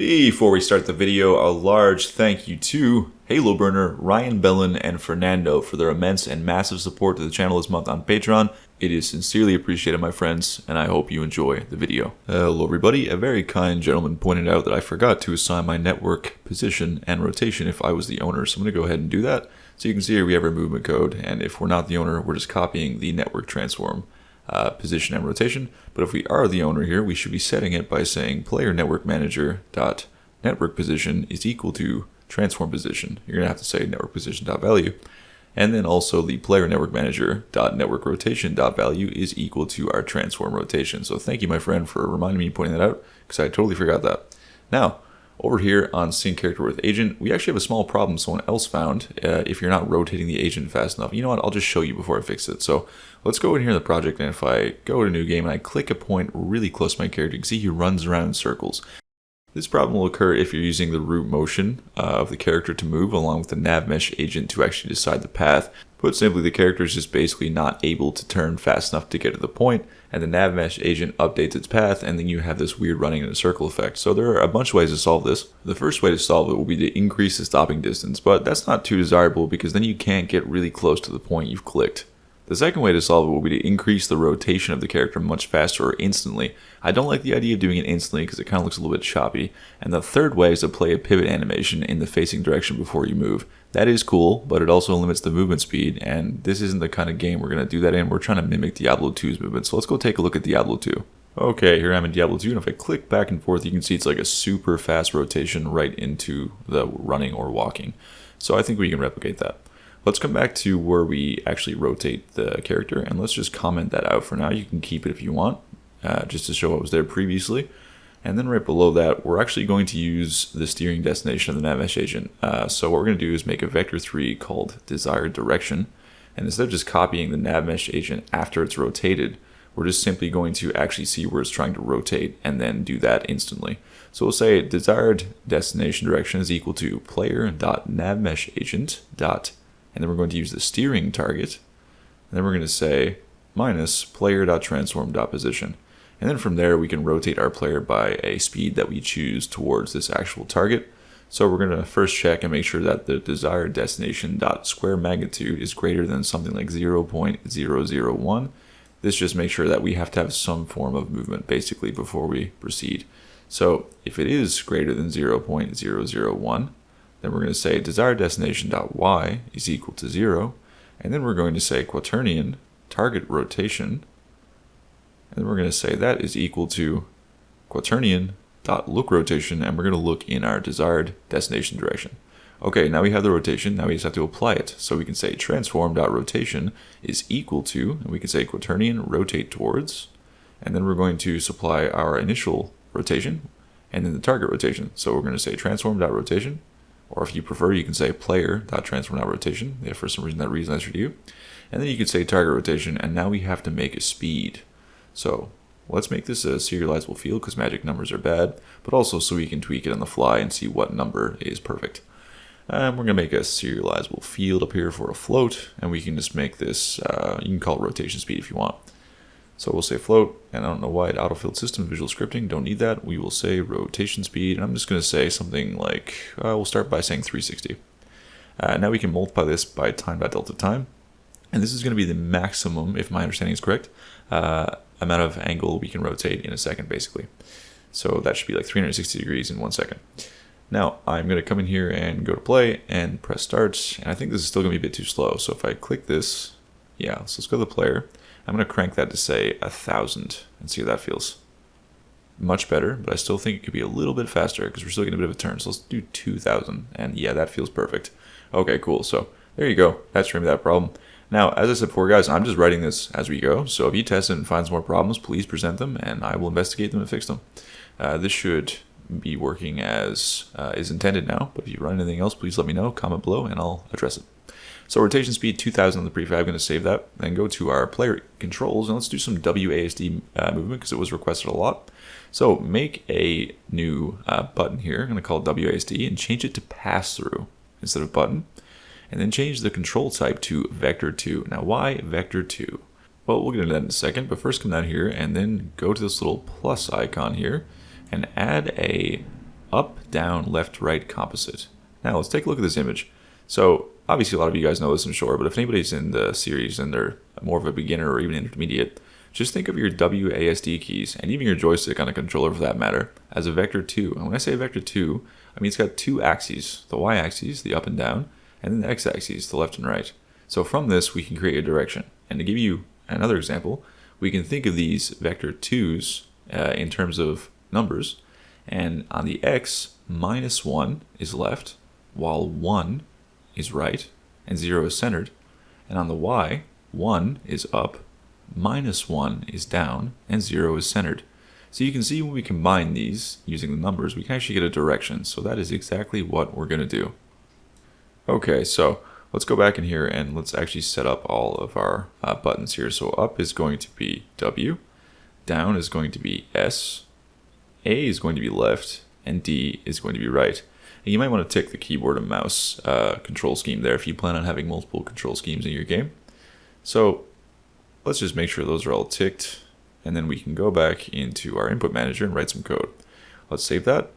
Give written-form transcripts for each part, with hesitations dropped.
Before we start the video, a large thank you to Halo Burner, Ryan Bellin, and Fernando for their immense and massive support to the channel this month on Patreon. It is sincerely appreciated, my friends, and I hope you enjoy the video. Hello everybody. A very kind gentleman pointed out that I forgot to assign my network position and rotation if I was the owner, so I'm going to go ahead and do that. So you can see here we have our movement code, and if we're not the owner, we're just copying the network transform position and rotation. But if we are the owner here, we should be setting it by saying player network manager dot network position is equal to transform position. You're gonna have to say network position dot value, and then also the player network manager dot network rotation dot value is equal to our transform rotation. So thank you, my friend, for reminding me, pointing that out, because I totally forgot that. Now, over here on sync character with agent, we actually have a small problem someone else found if you're not rotating the agent fast enough. You know what, I'll just show you before I fix it. So let's go in here in the project, and if I go to new game and I click a point really close to my character, you can see he runs around in circles. This problem will occur if you're using the root motion of the character to move along with the navmesh agent to actually decide the path. Put simply, the character is just basically not able to turn fast enough to get to the point, and the navmesh agent updates its path, and then you have this weird running in a circle effect. So there are a bunch of ways to solve this. The first way to solve it will be to increase the stopping distance, but that's not too desirable because then you can't get really close to the point you've clicked. The second way to solve it will be to increase the rotation of the character much faster or instantly. I don't like the idea of doing it instantly because it kind of looks a little bit choppy. And the third way is to play a pivot animation in the facing direction before you move. That is cool, but it also limits the movement speed, and this isn't the kind of game we're going to do that in. We're trying to mimic Diablo 2's movement, so let's go take a look at Diablo 2. Okay, here I'm in Diablo 2, and if I click back and forth, you can see it's like a super fast rotation right into the running or walking. So I think we can replicate that. Let's come back to where we actually rotate the character, and let's just comment that out for now. You can keep it if you want, just to show what was there previously. And then right below that, we're actually going to use the steering destination of the navmesh agent. So what we're going to do is make a vector 3 called desired direction. And instead of just copying the navmesh agent after it's rotated, we're just simply going to actually see where it's trying to rotate and then do that instantly. So we'll say desired destination direction is equal to player.navmeshagent. And then we're going to use the steering target. And then we're going to say minus player.transform.position. And then from there, we can rotate our player by a speed that we choose towards this actual target. So we're going to first check and make sure that the desired destination dot square magnitude is greater than something like 0.001. This just makes sure that we have to have some form of movement basically before we proceed. So if it is greater than 0.001, then we're going to say desired destination dot y is equal to 0. And then we're going to say quaternion target rotation. And then we're going to say that is equal to quaternion.look rotation, and we're going to look in our desired destination direction. Okay, now we have the rotation, now we just have to apply it. So we can say transform.rotation is equal to, and we can say quaternion rotate towards, and then we're going to supply our initial rotation, and then the target rotation. So we're going to say transform.rotation, or if you prefer, you can say player.transform.rotation, if for some reason that reads nicer to you. And then you can say target rotation, and now we have to make a speed. So let's make this a serializable field because magic numbers are bad, but also so we can tweak it on the fly and see what number is perfect. And we're going to make a serializable field up here for a float, and we can just make this, you can call it rotation speed if you want. So we'll say float, and I don't know why it autofilled system visual scripting, don't need that. We will say rotation speed, and I'm just going to say something like, we'll start by saying 360. Now we can multiply this by time.delta time, and this is going to be the maximum, if my understanding is correct, amount of angle we can rotate in a second, basically. So that should be like 360 degrees in 1 second. Now I'm going to come in here and go to play and press start, and I think this is still going to be a bit too slow. So if I click this, yeah, so let's go to the player. I'm going to crank that to say 1,000 and see how that feels. Much better, but I still think it could be a little bit faster because we're still getting a bit of a turn. So let's do 2,000, and yeah, that feels perfect. Okay, cool. So there you go. That's removed that problem. Now, as I said before, guys, I'm just writing this as we go. So if you test it and find some more problems, please present them, and I will investigate them and fix them. This should be working as is intended now, but if you run anything else, please let me know. Comment below, and I'll address it. So rotation speed 2,000 on the prefab. I'm going to save that. Then go to our player controls, and let's do some WASD movement because it was requested a lot. So make a new button here. I'm going to call it WASD and change it to pass through instead of button. And then change the control type to vector2. Now, why vector2? Well, we'll get into that in a second, but first come down here and then go to this little plus icon here and add a up, down, left, right, composite. Now let's take a look at this image. So obviously a lot of you guys know this, I'm sure, but if anybody's in the series and they're more of a beginner or even intermediate, just think of your WASD keys and even your joystick on a controller for that matter as a vector 2. And when I say vector 2, I mean it's got two axes, the y-axis, the up and down, and then the x-axis, the left and right. So from this we can create a direction. And to give you another example, we can think of these vector 2's in terms of numbers. And on the x, -1 is left, while 1 is right, and 0 is centered. And on the y, 1 is up, -1 is down, and 0 is centered. So you can see when we combine these using the numbers, we can actually get a direction. So that is exactly what we're going to do. Okay, so let's go back in here and let's actually set up all of our buttons here. So up is going to be W, down is going to be S, A is going to be left, and D is going to be right. And you might want to tick the keyboard and mouse control scheme there if you plan on having multiple control schemes in your game. So let's just make sure those are all ticked, and then we can go back into our input manager and write some code. Let's save that.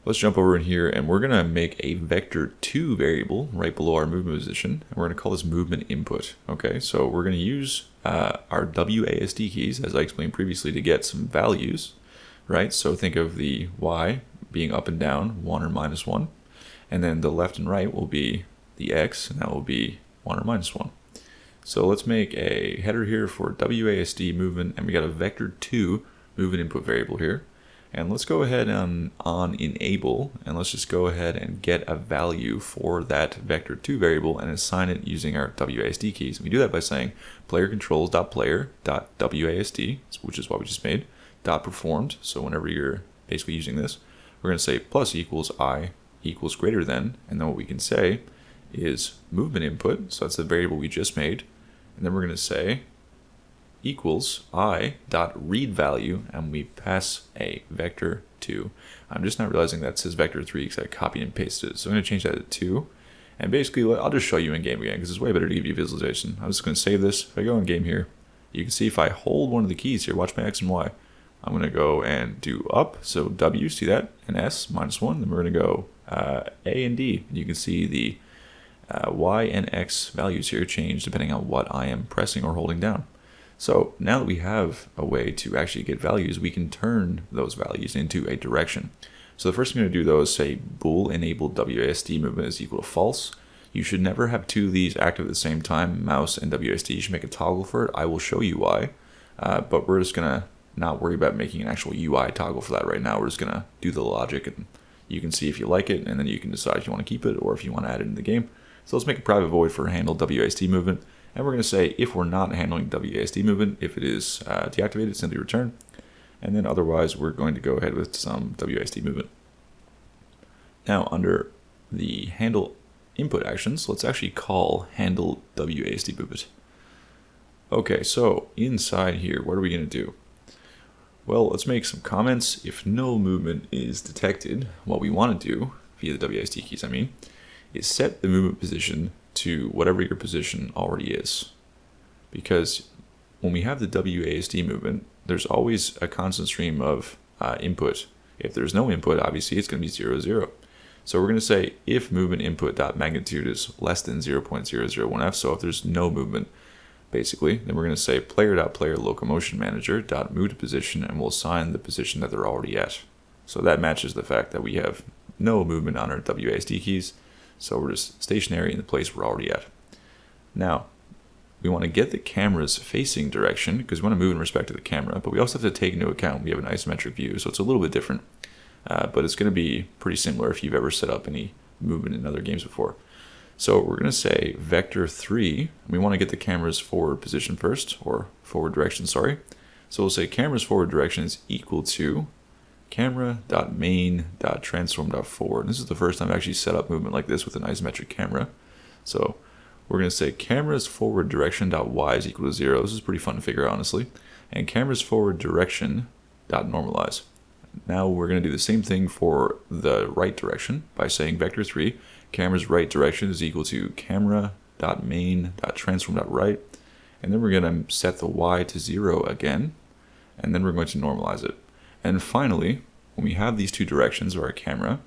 Let's jump over in here, and we're going to make a vector 2 variable right below our movement position, and we're going to call this movement input. Okay, so we're going to use our WASD keys, as I explained previously, to get some values, right? So think of the Y being up and down, 1 or -1, and then the left and right will be the X, and that will be 1 or -1. So let's make a header here for WASD movement, and we got a vector 2 movement input variable here. And let's go ahead and on enable, and let's just go ahead and get a value for that vector 2 variable and assign it using our WASD keys. And we do that by saying player controls.player.wasd, which is what we just made, .performed. So whenever you're basically using this, we're going to say plus equals I equals greater than, and then what we can say is movement input, so that's the variable we just made, and then we're going to say equals I dot read value, and we pass a vector 2. I'm just not realizing that says vector 3 because I copied and pasted it, so I'm going to change that to 2. And basically, I'll just show you in game again because it's way better to give you visualization. I'm just going to save this. If I go in game here, you can see if I hold one of the keys here, watch my X and Y, I'm going to go and do up, so W, see that, and S, -1, then we're going to go A and D. And you can see the Y and X values here change depending on what I am pressing or holding down. So now that we have a way to actually get values, we can turn those values into a direction. So the first thing I'm going to do though is say bool enabled WASD movement is equal to false. You should never have two of these active at the same time, mouse and WASD. You should make a toggle for it. I will show you why, but we're just going to not worry about making an actual UI toggle for that right now. We're just going to do the logic, and you can see if you like it, and then you can decide if you want to keep it or if you want to add it in the game. So let's make a private void for handle WASD movement. And we're going to say if we're not handling WASD movement, if it is deactivated, simply return. And then otherwise, we're going to go ahead with some WASD movement. Now, under the handle input actions, let's actually call handle WASD movement. Okay, so inside here, what are we going to do? Well, let's make some comments. If no movement is detected, what we want to do, via the WASD keys I mean, is set the movement position to whatever your position already is. Because when we have the WASD movement, there's always a constant stream of input. If there's no input, obviously it's going to be 0, 0. So we're going to say if movement input.magnitude is less than 0.001f, so if there's no movement, basically, then we're going to say player.player locomotion manager.move to position, and we'll assign the position that they're already at. So that matches the fact that we have no movement on our WASD keys, so we're just stationary in the place we're already at. Now, we want to get the camera's facing direction because we want to move in respect to the camera, but we also have to take into account we have an isometric view, so it's a little bit different, but it's going to be pretty similar if you've ever set up any movement in other games before. So we're going to say vector 3. We want to get the camera's forward position first, or forward direction, sorry. So we'll say camera's forward direction is equal to camera.main.transform.forward. This is the first time I've actually set up movement like this with an isometric camera. So we're going to say camera's forward direction.y is equal to 0. This is pretty fun to figure out, honestly. And camera's forward direction.normalize. Now we're going to do the same thing for the right direction by saying vector 3. Camera's right direction is equal to camera.main.transform.right, and then we're going to set the y to 0 again, and then we're going to normalize it. And finally, when we have these two directions of our camera,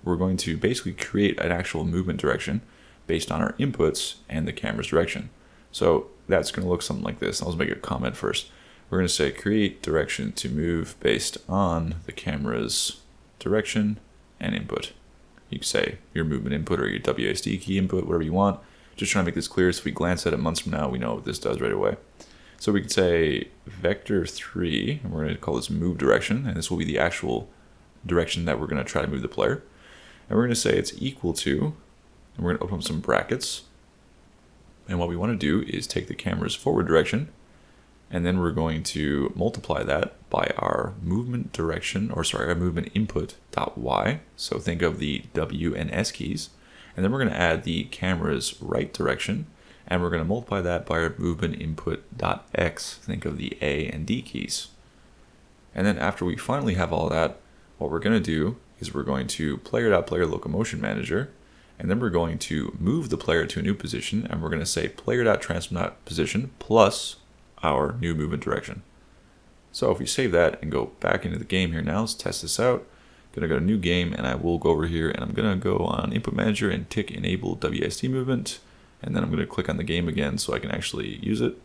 we're going to basically create an actual movement direction based on our inputs and the camera's direction. So that's going to look something like this. I'll just make a comment first. We're going to say create direction to move based on the camera's direction and input. You can say your movement input or your WASD key input, whatever you want. Just trying to make this clear so if we glance at it months from now, we know what this does right away. So we can say vector3, and we're going to call this move direction, and this will be the actual direction that we're going to try to move the player. And we're going to say it's equal to, and we're going to open up some brackets. And what we want to do is take the camera's forward direction, and then we're going to multiply that by our movement direction, or sorry, our movement input dot y. So think of the W and S keys. And then we're going to add the camera's right direction, and we're going to multiply that by our movement input dot x. Think of the A and D keys. And then after we finally have all that, what we're going to do is we're going to player.player locomotion manager, and then we're going to move the player to a new position, and we're going to say player.transform.position plus our new movement direction. So if we save that and go back into the game here now, let's test this out. Gonna go to new game, and I will go over here and I'm gonna go on input manager and tick enable WASD movement, and then I'm gonna click on the game again so I can actually use it.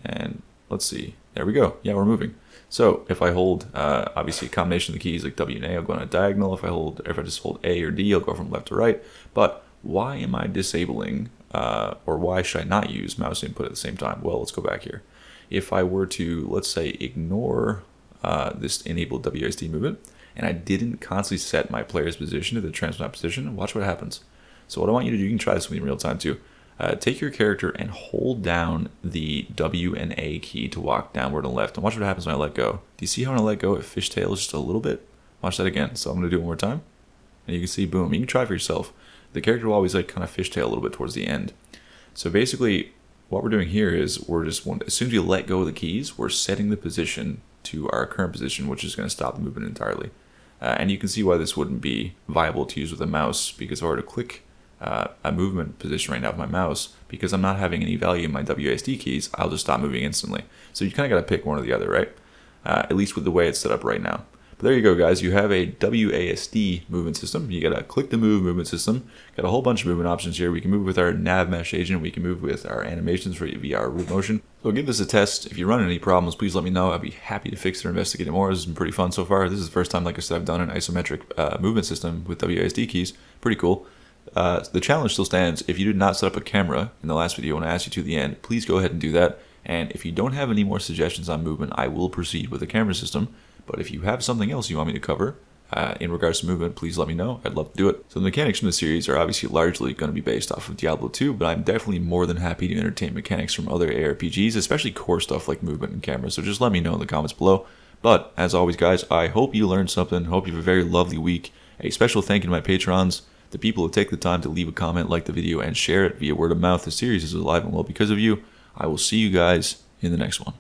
And let's see, there we go. Yeah, we're moving. So if I hold obviously a combination of the keys like W and A, I'll go on a diagonal. If I just hold A or D, I'll go from left to right. But why am I disabling or why should I not use mouse input at the same time? Well, let's go back here. If I were to, let's say, ignore this enable WASD movement, and I didn't constantly set my player's position to the transform position, watch what happens. So what I want you to do, you can try this with me in real time too. Take your character and hold down the W and A key to walk downward and left, and watch what happens when I let go. Do you see how when I let go it fishtails just a little bit? Watch that again. So I'm going to do it one more time, and you can see, boom. You can try for yourself. The character will always like kind of fishtail a little bit towards the end. So basically, what we're doing here is we're just as soon as we let go of the keys, we're setting the position to our current position, which is going to stop the movement entirely. And you can see why this wouldn't be viable to use with a mouse, because if I were to click a movement position right now with my mouse, because I'm not having any value in my WASD keys, I'll just stop moving instantly. So you kind of got to pick one or the other, right? At least with the way it's set up right now. But there you go, guys. You have a WASD movement system. You got to click the move movement system. Got a whole bunch of movement options here. We can move with our navmesh agent. We can move with our animations via our root motion. So give this a test. If you run into any problems, please let me know. I'd be happy to fix it or investigate it more. This has been pretty fun so far. This is the first time, like I said, I've done an isometric movement system with WASD keys. Pretty cool. The challenge still stands. If you did not set up a camera in the last video when I asked you to the end, please go ahead and do that. And if you don't have any more suggestions on movement, I will proceed with the camera system. But if you have something else you want me to cover in regards to movement, please let me know. I'd love to do it. So the mechanics from the series are obviously largely going to be based off of Diablo 2, but I'm definitely more than happy to entertain mechanics from other ARPGs, especially core stuff like movement and camera. So just let me know in the comments below. But as always, guys, I hope you learned something. Hope you have a very lovely week. A special thank you to my patrons, the people who take the time to leave a comment, like the video, and share it via word of mouth. The series is alive and well because of you. I will see you guys in the next one.